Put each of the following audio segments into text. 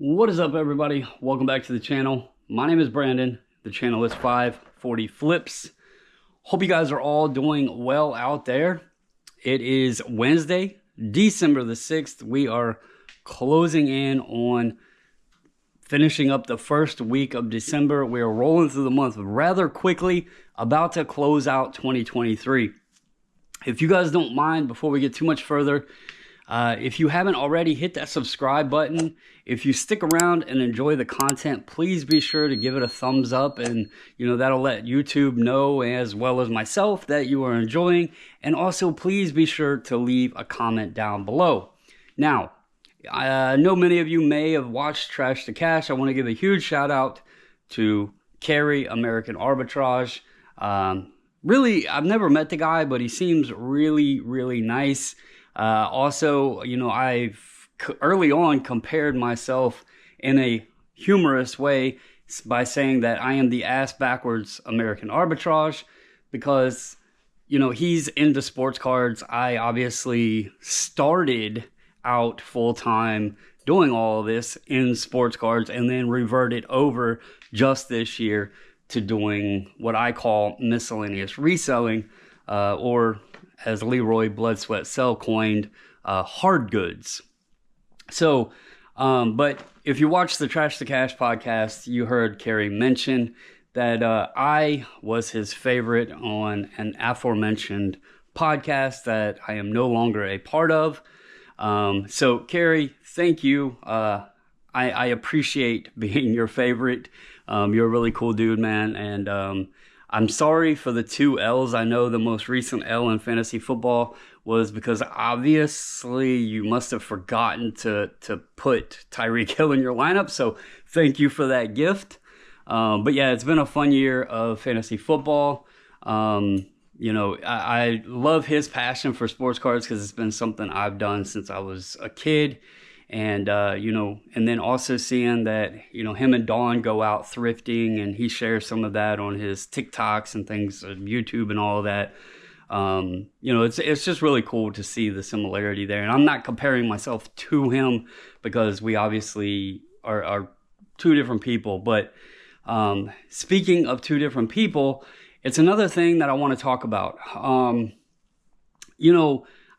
What is up, everybody? Welcome back to the channel. My name is Brandon. The channel is 540 Flips. Hope you guys are all doing well out there. It is Wednesday, December the 6th. We are closing in on finishing up the first week of December. We are rolling through the month rather quickly, about to close out 2023. If you guys don't mind, before we get too much further, if you haven't already, hit that subscribe button. If you stick around and enjoy the content, please be sure to give it a thumbs up, and that'll let YouTube know, as well as myself, that you are enjoying. And also, please be sure to leave a comment down below. Now, I know many of you may have watched Trash to Cash. I want to give a huge shout out to Carrie, American Arbitrage. Really, I've never met the guy, but he seems really, really nice. Also, I've early on compared myself in a humorous way by saying that I am the ass backwards American Arbitrage, because, he's into sports cards. I obviously started out full-time doing all of this in sports cards and then reverted over just this year to doing what I call miscellaneous reselling, or as Leroy Blood Sweat Cell coined, hard goods. So, but if you watch the Trash to Cash podcast, you heard Carrie mention that I was his favorite on an aforementioned podcast that I am no longer a part of. So Carrie, thank you. I appreciate being your favorite. You're a really cool dude, man. And I'm sorry for the 2 L's. I know the most recent L in fantasy football was because obviously you must have forgotten to put Tyreek Hill in your lineup. So thank you for that gift. But yeah, it's been a fun year of fantasy football. I love his passion for sports cards because it's been something I've done since I was a kid. And, and then also seeing that, him and Dawn go out thrifting, and he shares some of that on his TikToks and things, YouTube and all of that. It's just really cool to see the similarity there. And I'm not comparing myself to him because we obviously are two different people. But speaking of two different people, it's another thing that I want to talk about.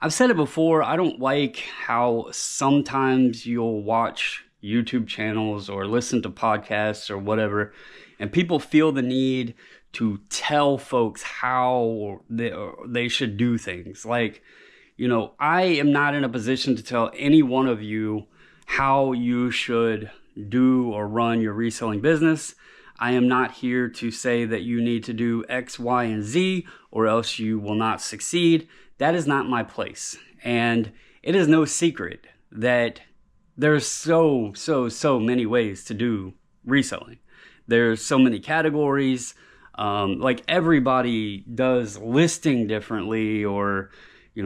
I've said it before, I don't like how sometimes you'll watch YouTube channels or listen to podcasts or whatever, and people feel the need to tell folks how they should do things. Like, I am not in a position to tell any one of you how you should do or run your reselling business. I am not here to say that you need to do X, Y, and Z or else you will not succeed. That is not my place. And it is no secret that there's so many ways to do reselling. There's so many categories. Like everybody does listing differently, or,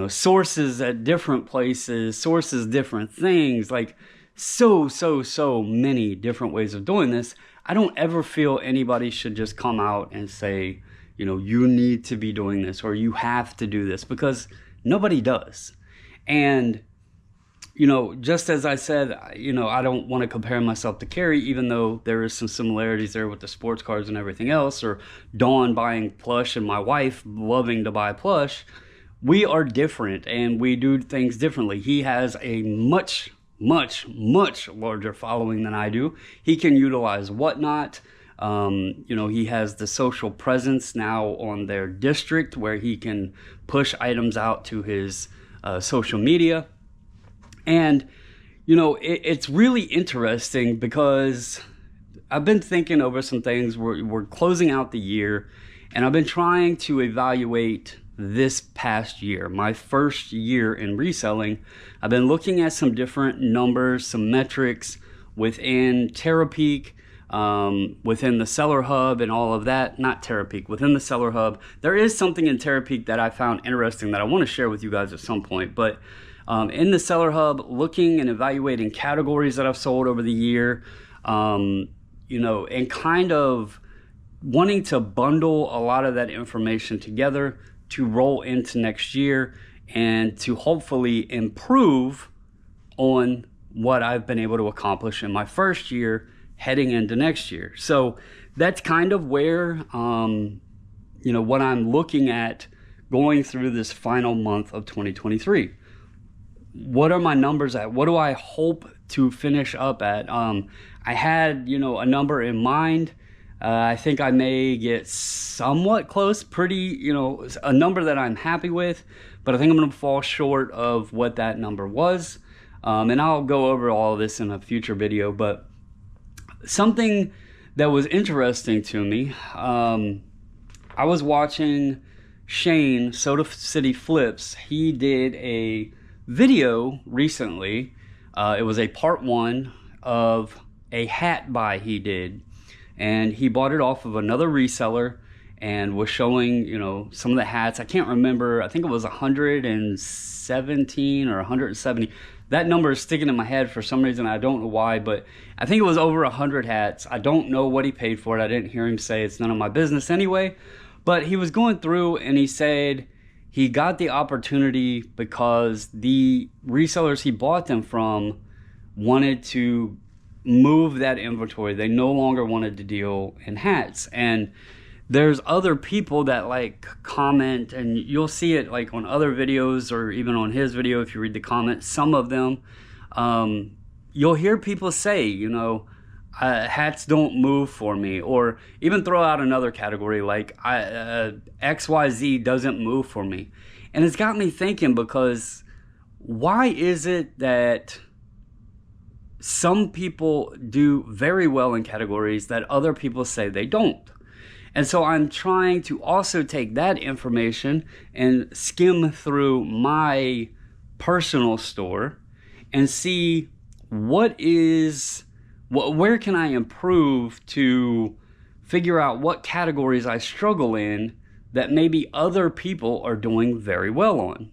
sources at different places, sources different things, like so many different ways of doing this. I don't ever feel anybody should just come out and say, you need to be doing this or you have to do this, because nobody does. And, just as I said, I don't want to compare myself to Carrie, even though there is some similarities there with the sports cards and everything else, or Dawn buying plush and my wife loving to buy plush. We are different and we do things differently. He has a much larger following than I do. He can utilize Whatnot. He has the social presence now on their district where he can push items out to his social media. And, it's really interesting because I've been thinking over some things. We're closing out the year, and I've been trying to evaluate this past year, my first year in reselling. I've been looking at some different numbers, some metrics within Terapeak, within the Seller Hub and all of that. Not Terapeak, within the Seller Hub. There is something in Terapeak that I found interesting that I want to share with you guys at some point. But in the Seller Hub, looking and evaluating categories that I've sold over the year, and kind of wanting to bundle a lot of that information together to roll into next year and to hopefully improve on what I've been able to accomplish in my first year heading into next year. So that's kind of where, what I'm looking at going through this final month of 2023. What are my numbers at? What do I hope to finish up at? I had, a number in mind. I think I may get somewhat close, pretty, a number that I'm happy with, but I think I'm going to fall short of what that number was. And I'll go over all of this in a future video, but something that was interesting to me, I was watching Shane, Soda City Flips. He did a video recently. It was a part 1 of a hat buy he did. And he bought it off of another reseller and was showing, some of the hats. I can't remember. I think it was 117 or 170. That number is sticking in my head for some reason. I don't know why, but I think it was over 100 hats. I don't know what he paid for it. I didn't hear him say it's none of my business anyway. But he was going through and he said he got the opportunity because the resellers he bought them from wanted to move that inventory. They no longer wanted to deal in hats. And there's other people that comment, and you'll see it on other videos or even on his video if you read the comments. Some of them, you'll hear people say, hats don't move for me, or even throw out another category like XYZ doesn't move for me. And it's got me thinking, because why is it that some people do very well in categories that other people say they don't? And so I'm trying to also take that information and skim through my personal store and see where can I improve to figure out what categories I struggle in that maybe other people are doing very well on.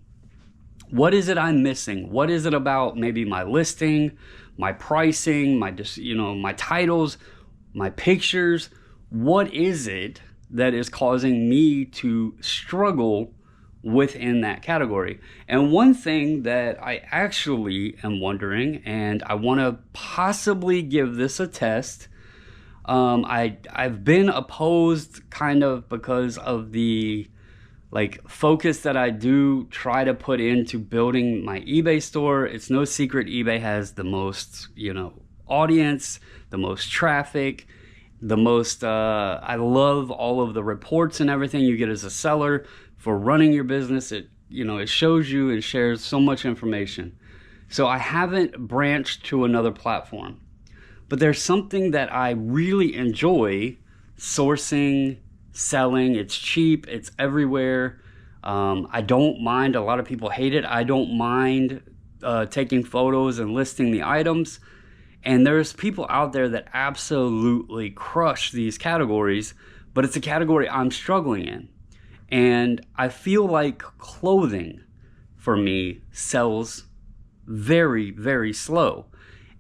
What is it I'm missing? What is it about maybe my listing, my pricing, my titles, my pictures? What is it that is causing me to struggle within that category? And one thing that I actually am wondering, and I want to possibly give this a test, I've been opposed kind of because of the focus that I do try to put into building my eBay store. It's no secret eBay has the most, audience, the most traffic, the most, I love all of the reports and everything you get as a seller for running your business. It shows you and shares so much information. So I haven't branched to another platform, but there's something that I really enjoy sourcing, selling. It's cheap, it's everywhere. I don't mind. A lot of people hate it. I don't mind taking photos and listing the items. And there's people out there that absolutely crush these categories, but it's a category I'm struggling in. And I feel like clothing for me sells very, very slow.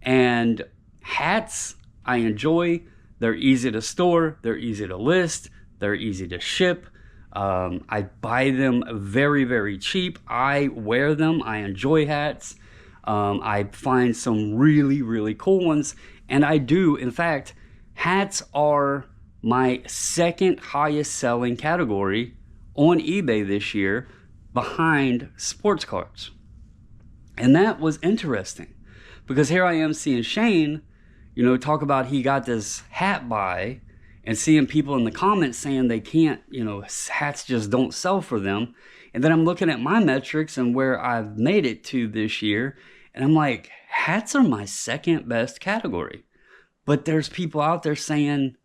And hats I enjoy. They're easy to store, they're easy to list, they're easy to ship. I buy them very, very cheap. I wear them. I enjoy hats. I find some really, really cool ones. And I do, in fact, hats are my second highest selling category on eBay this year, behind sports cards. And that was interesting, because here I am seeing Shane, talk about he got this hat buy, and seeing people in the comments saying they can't, hats just don't sell for them. And then I'm looking at my metrics and where I've made it to this year, and I'm like, hats are my second best category. But there's people out there saying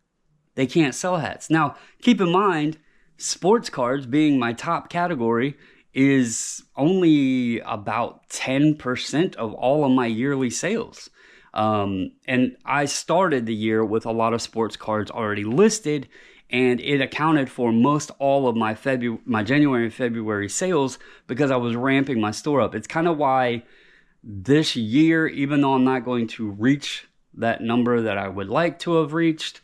they can't sell hats. Now, keep in mind, sports cards being my top category is only about 10% of all of my yearly sales. And I started the year with a lot of sports cards already listed, and it accounted for most all of my January and February sales, because I was ramping my store up. It's kind of why this year, even though I'm not going to reach that number that I would like to have reached,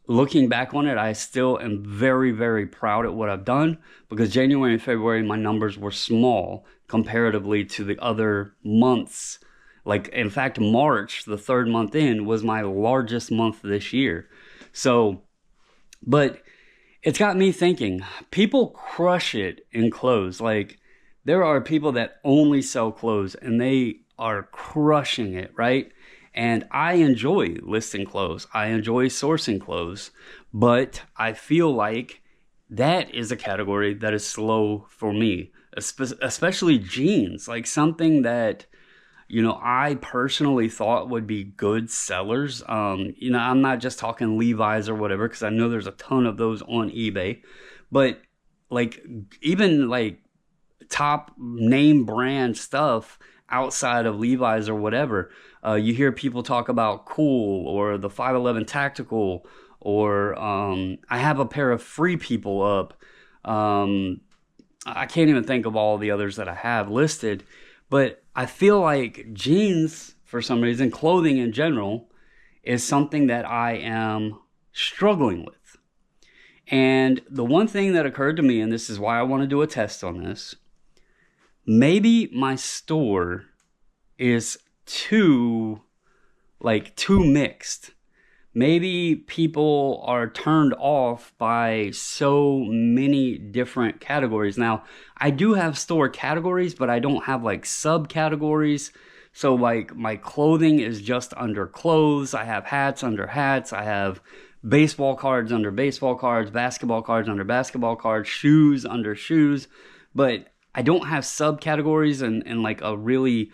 looking back on it, I still am very, very proud at what I've done, because January and February, my numbers were small comparatively to the other months Like, in fact, March, the third month in, was my largest month this year. So, but it's got me thinking, people crush it in clothes. Like, there are people that only sell clothes and they are crushing it, right? And I enjoy listing clothes. I enjoy sourcing clothes, but I feel like that is a category that is slow for me, especially jeans, like something that, I personally thought would be good sellers. I'm not just talking Levi's or whatever, because I know there's a ton of those on eBay, but like even like top name brand stuff outside of Levi's or whatever, you hear people talk about Cool or the 511 Tactical, or I have a pair of Free People up. I can't even think of all the others that I have listed, but I feel like jeans, for some reason, clothing in general, is something that I am struggling with. And the one thing that occurred to me, and this is why I want to do a test on this, maybe my store is too mixed. Maybe people are turned off by so many different categories. Now, I do have store categories, but I don't have like subcategories. So like my clothing is just under clothes. I have hats under hats. I have baseball cards under baseball cards, basketball cards under basketball cards, shoes under shoes. But I don't have subcategories and like a really,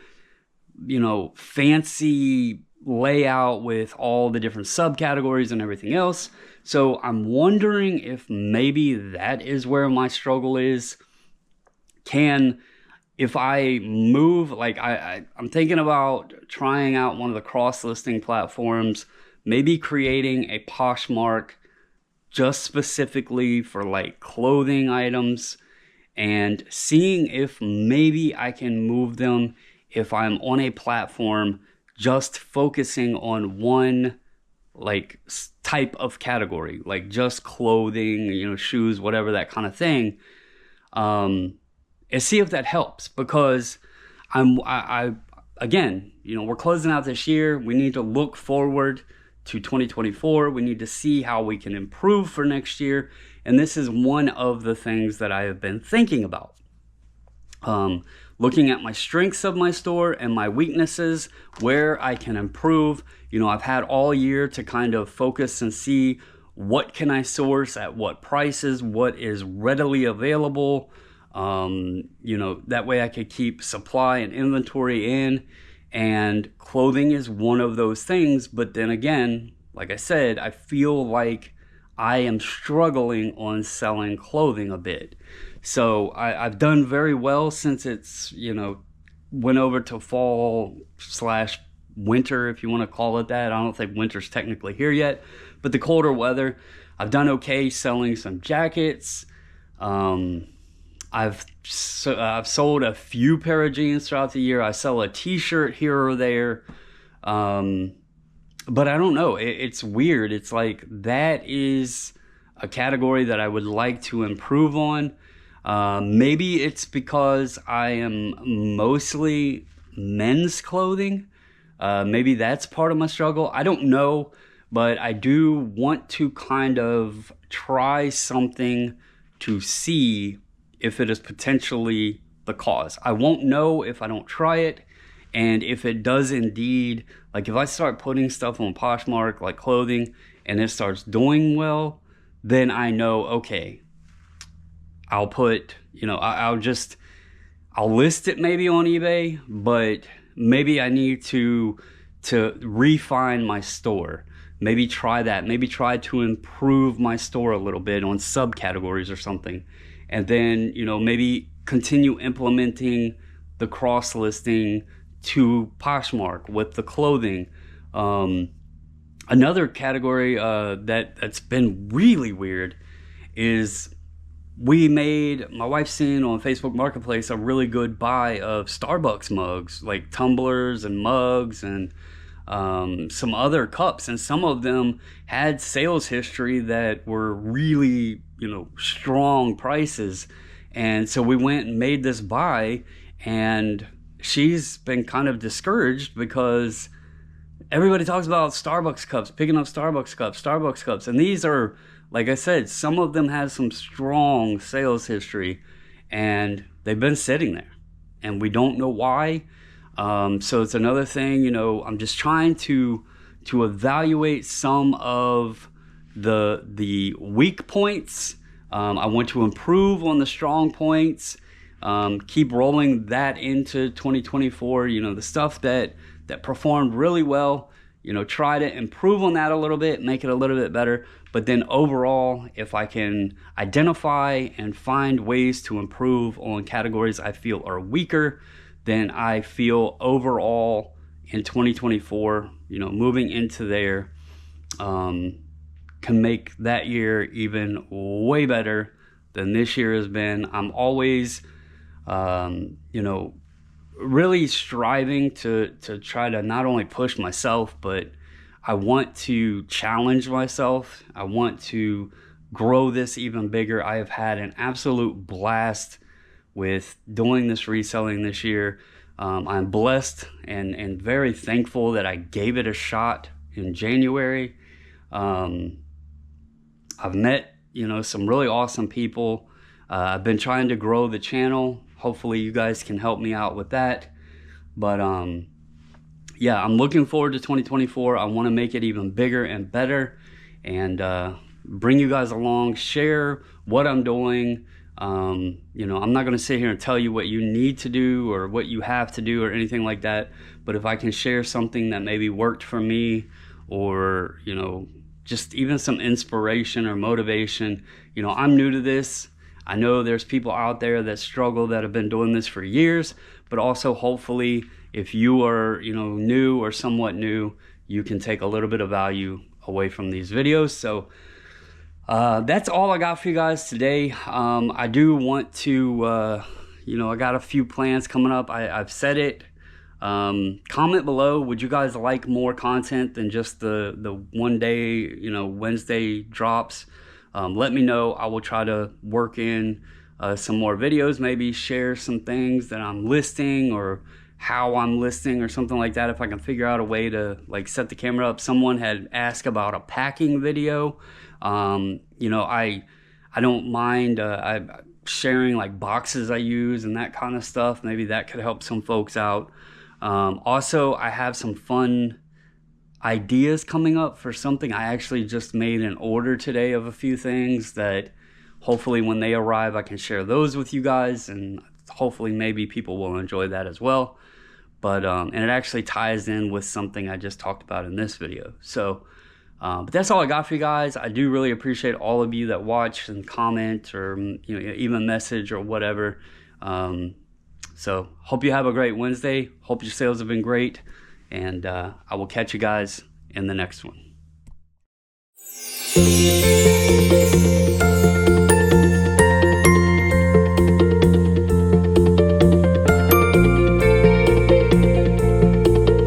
fancy layout with all the different subcategories and everything else. So I'm wondering if maybe that is where my struggle is. If I move, like I'm thinking about trying out one of the cross-listing platforms, maybe creating a Poshmark just specifically for like clothing items, and seeing if maybe I can move them if I'm on a platform just focusing on one like type of category, like just clothing, shoes, whatever, that kind of thing, and see if that helps. Because again, we're closing out this year. We need to look forward to 2024. We need to see how we can improve for next year. And this is one of the things that I have been thinking about. Looking at my strengths of my store and my weaknesses, where I can improve. I've had all year to kind of focus and see what can I source at what prices, what is readily available. That way I could keep supply and inventory in. And clothing is one of those things. But then again, like I said, I feel like I am struggling on selling clothing a bit. So I've done very well since it's, went over to fall/winter, if you want to call it that. I don't think winter's technically here yet, but the colder weather, I've done okay selling some jackets. I've sold a few pair of jeans throughout the year. I sell a t-shirt here or there. But I don't know. It's weird. It's like that is a category that I would like to improve on. Maybe it's because I am mostly men's clothing. Maybe that's part of my struggle. I don't know, but I do want to kind of try something to see if it is potentially the cause. I won't know if I don't try it. And if it does indeed, like if I start putting stuff on Poshmark, like clothing, and it starts doing well, then I know, okay, I'll put, I'll list it maybe on eBay, but maybe I need to refine my store. Maybe try that. Maybe try to improve my store a little bit on subcategories or something. And then, maybe continue implementing the cross-listing to Poshmark with the clothing. Another category that's been really weird is my wife seen on Facebook Marketplace a really good buy of Starbucks mugs, like tumblers and mugs and some other cups, and some of them had sales history that were really, strong prices. And so we went and made this buy, and she's been kind of discouraged because everybody talks about Starbucks cups, picking up Starbucks cups. And these are, like I said, some of them have some strong sales history and they've been sitting there and we don't know why. So it's another thing, you know, I'm just trying to evaluate some of the weak points. I want to improve on the strong points, keep rolling that into 2024, you know, the stuff that performed really well, you know, try to improve on that a little bit, make it a little bit better. But then overall, if I can identify and find ways to improve on categories I feel are weaker, then I feel overall in 2024, you know, moving into there, can make that year even way better than this year has been. I'm always, you know, really striving to try to not only push myself, but I want to challenge myself. I want to grow this even bigger. I have had an absolute blast with doing this reselling this year. I'm blessed and very thankful that I gave it a shot in January. I've met, you know, some really awesome people. I've been trying to grow the channel. Hopefully you guys can help me out with that. But yeah, I'm looking forward to 2024. I want to make it even bigger and better and bring you guys along, share what I'm doing. You know, I'm not going to sit here and tell you what you need to do or what you have to do or anything like that. But if I can share something that maybe worked for me, or, you know, just even some inspiration or motivation. You know, I'm new to this. I know there's people out there that struggle, that have been doing this for years, but also hopefully if you are, you know, new or somewhat new, you can take a little bit of value away from these videos. So that's all I got for you guys today. I do want to, you know, I got a few plans coming up. I've said it. Comment below, would you guys like more content than just the one day, you know, Wednesday drops? Let me know. I will try to work in some more videos, maybe share some things that I'm listing or how I'm listing or something like that, if I can figure out a way to like set the camera up. Someone had asked about a packing video. You know, I don't mind sharing like boxes I use and that kind of stuff. Maybe that could help some folks out. Also, I have some fun ideas coming up for something. I actually just made an order today of a few things that hopefully when they arrive, I can share those with you guys, and hopefully maybe people will enjoy that as well. But, and it actually ties in with something I just talked about in this video. So, but that's all I got for you guys. I do really appreciate all of you that watch and comment or, you know, even message or whatever. So hope you have a great Wednesday. Hope your sales have been great. And I will catch you guys in the next one.